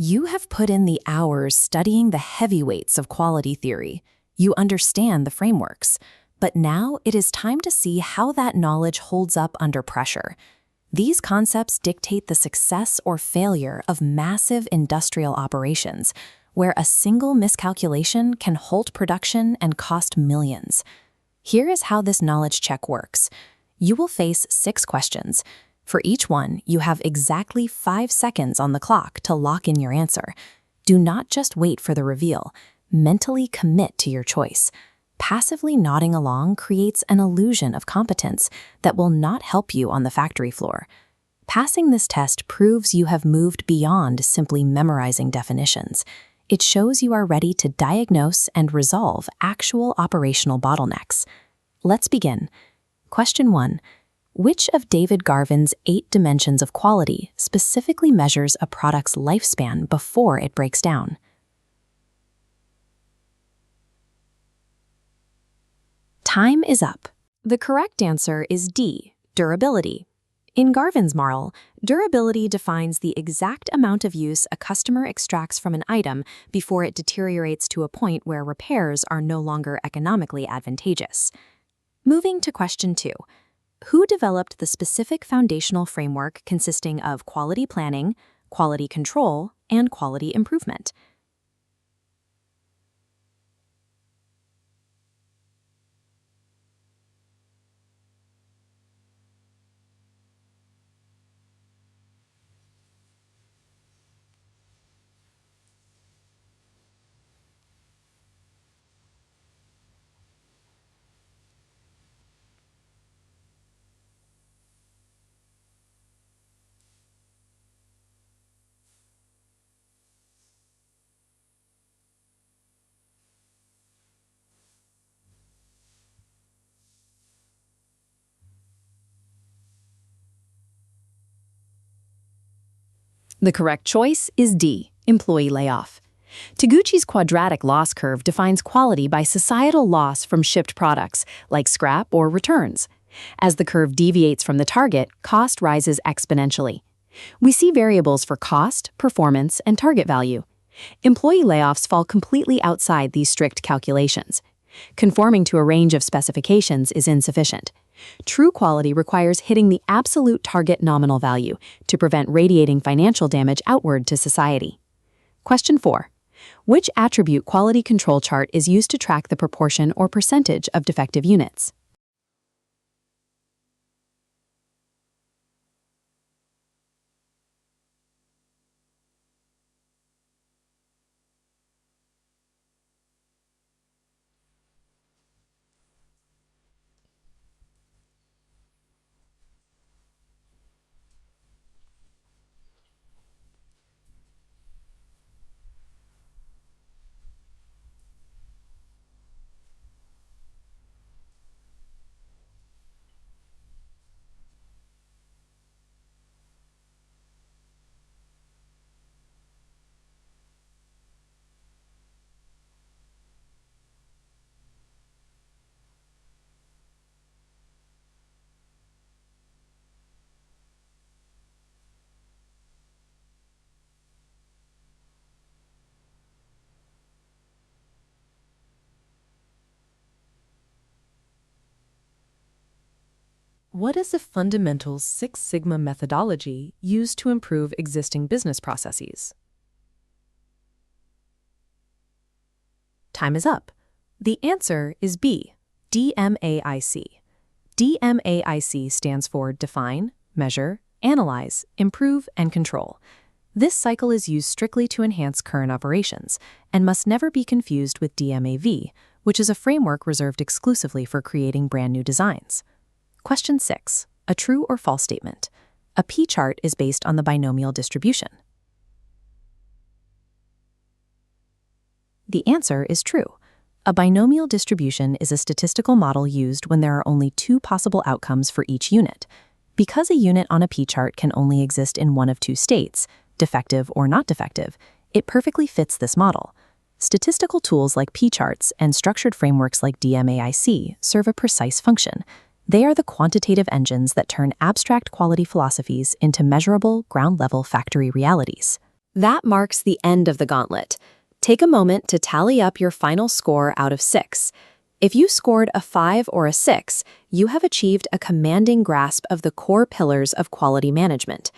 You have put in the hours studying the heavyweights of quality theory. You understand the frameworks. But now it is time to see how that knowledge holds up under pressure. These concepts dictate the success or failure of massive industrial operations, where a single miscalculation can halt production and cost millions. Here is how this knowledge check works. You will face 6 questions. For each one, you have exactly 5 seconds on the clock to lock in your answer. Do not just wait for the reveal. Mentally commit to your choice. Passively nodding along creates an illusion of competence that will not help you on the factory floor. Passing this test proves you have moved beyond simply memorizing definitions. It shows you are ready to diagnose and resolve actual operational bottlenecks. Let's begin. Question 1. Which of David Garvin's 8 dimensions of quality specifically measures a product's lifespan before it breaks down? Time is up. The correct answer is D, durability. In Garvin's model, durability defines the exact amount of use a customer extracts from an item before it deteriorates to a point where repairs are no longer economically advantageous. Moving to question 2. Who developed the specific foundational framework consisting of quality planning, quality control, and quality improvement? The correct choice is D, employee layoff. Taguchi's quadratic loss curve defines quality by societal loss from shipped products, like scrap or returns. As the curve deviates from the target, cost rises exponentially. We see variables for cost, performance, and target value. Employee layoffs fall completely outside these strict calculations. Conforming to a range of specifications is insufficient. True quality requires hitting the absolute target nominal value to prevent radiating financial damage outward to society. Question 4. Which attribute quality control chart is used to track the proportion or percentage of defective units? What is the fundamental Six Sigma methodology used to improve existing business processes? Time is up. The answer is B, DMAIC. DMAIC stands for Define, Measure, Analyze, Improve, and Control. This cycle is used strictly to enhance current operations and must never be confused with DMAV, which is a framework reserved exclusively for creating brand new designs. Question 6. A true or false statement. A P-chart is based on the binomial distribution. The answer is true. A binomial distribution is a statistical model used when there are only 2 possible outcomes for each unit. Because a unit on a P-chart can only exist in one of 2 states, defective or not defective, it perfectly fits this model. Statistical tools like P-charts and structured frameworks like DMAIC serve a precise function. They are the quantitative engines that turn abstract quality philosophies into measurable, ground-level factory realities. That marks the end of the gauntlet. Take a moment to tally up your final score out of 6. If you scored a 5 or a 6, you have achieved a commanding grasp of the core pillars of quality management.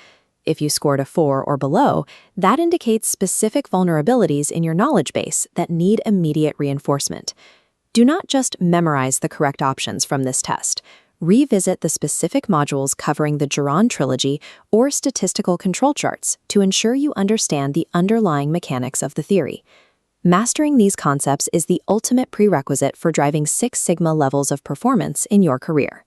If you scored a 4 or below, that indicates specific vulnerabilities in your knowledge base that need immediate reinforcement. Do not just memorize the correct options from this test. Revisit the specific modules covering the Geron trilogy or statistical control charts to ensure you understand the underlying mechanics of the theory. Mastering these concepts is the ultimate prerequisite for driving Six Sigma levels of performance in your career.